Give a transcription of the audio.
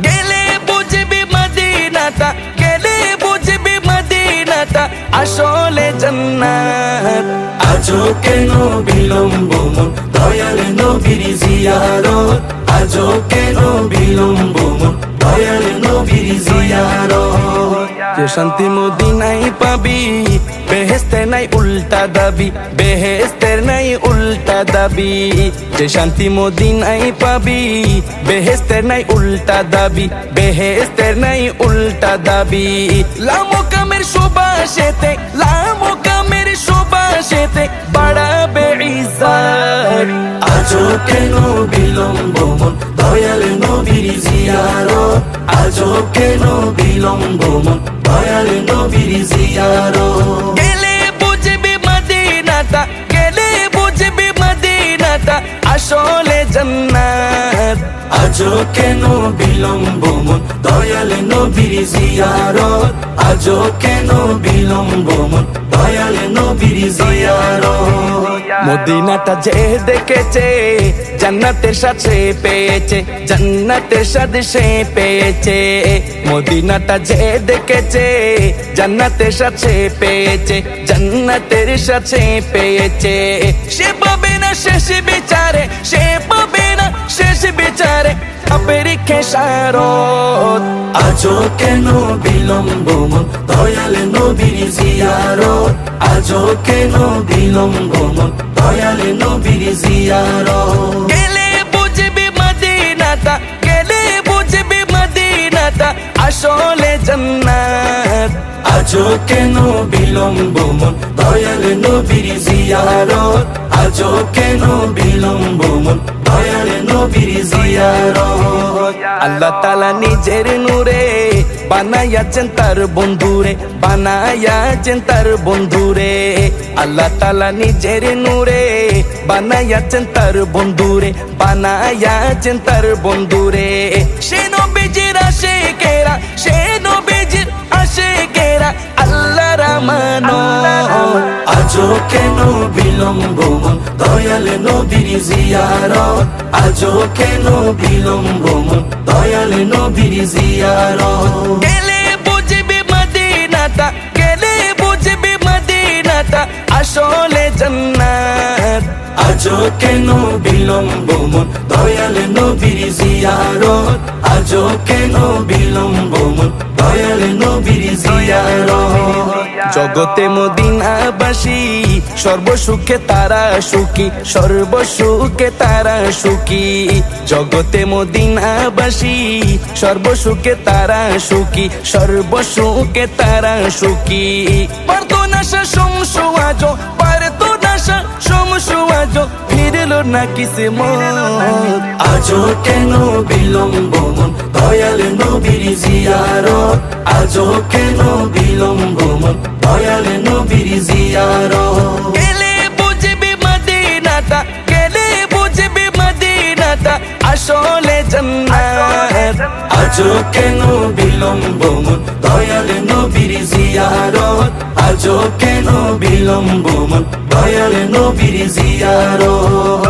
গেলে বুঝবি মদিনাটা, গেলে বুঝবি মদিনাটা আসলে জান্নাত। আজও কেন বিলম্ব মন দয়াল নবীর জিয়ারত, আজও কেন বিলম্ব মন দয়াল নবীর জিয়ারত। যে শান্তি মদিনায় পাবি, বেহেশতের নাই উল্টা দাবি, বেহেশতের নাই উল্টা দাবি। যে শান্তি মদিনায় পাবি, বেহেশতের নাই উল্টা দাবি, বেহেশতের নাই উল্টা দাবি। লামো কামের সুবাসেতে, লামো কামের সুবাসেতে বাড়াবে ইজ্জত। আজও কেন বিলম্ব মন দয়াল নবীর জিয়ারত, আজও কেন বিলম্ব মন দয়াল নবীর জিয়ারত। গেলে বুঝবি মদিনাটা, গেলে বুঝবি মদিনাটা আসলে জান্নাত। আজও কেন বিলম্ব মন দয়াল নবীর জিয়ারত, আজও কেন বিলম্ব মন দয়াল নবীর জিয়ারত। মদিনাটা যে দেখেছে জান্নাতের সাথে পেয়েছে, জান্নাতের সাথে সে পেয়েছে। মদিনাটা যে দেখেছে জান্নাতের সাথে পেয়েছে, জান্নাতের সাথে পেয়েছে। সে পাবে না শেষ বিচারে, সে পাবে না শেষ বিচারে পাপের খেসারত। আজও কেন বিলম্ব মন দয়াল নবীর জিয়ারত, আজও কেন বিলম্ব মন দয়াল নবীর জিয়ারত। গেলে বুঝবি মদিনাটা, গেলে বুঝবি মদিনাটা আসলে জান্নাত। আজও কেন বিলম্ব মন দয়াল নবীর জিয়ারত, আজও কেন বিলম্ব মন দয়াল নবীর জিয়ারত। আল্লাহ তাআলা নিজের নূরে বানায়াছেন তার বন্ধুরে, বানায়াছেন তার বন্ধুরে। আল্লাহ তাআলা নিজের নূরে বানায়াছেন তার বন্ধুরে, বানায়াছেন তার বন্ধুরে। সে নবীজির আশিকেরা, সে নবীজির আশিকেরা আল্লাহর আমানত। আজও কেন বিলম্ব মন দয়াল নবীর জিয়ারত, আজও কেন বিলম্ব মন দয়াল নবীর জিয়ারত। গেলে বুঝবি মদিনাটা, গেলে বুঝবি মদিনাটা আসলে জান্নাত। আজও কেন বিলম্ব মন দয়াল নবীর জিয়ারত, আজও কেন বিলম্ব মন দয়াল নবীর জিয়ারত। জগতে মদিনাবাসী সর্বসুখে তারা সুখী, সর্বসুখে তারা সুখী। জগতে মদিনাবাসী সর্বসুখে তারা সুখী, সর্বসুখে তারা সুখী। পারতো না সে সমসু আজো, পারতো না সে সমসু আজো ফিরলো না কিসমত। আজও কেন বিলম্ব মন দয়াল নবীর জিয়ারত, আজও কেন বিলম্ব মন দয়াল নবীর জিয়ারত। গেলে বুঝবি মদিনাটা, গেলে বুঝবি মদিনাটা আসলে জান্নাত। আজও কেন বিলম্ব মন দয়াল নবীর জিয়ারত, আজও কেন বিলম্ব মন দয়াল নবীর জিয়ারত।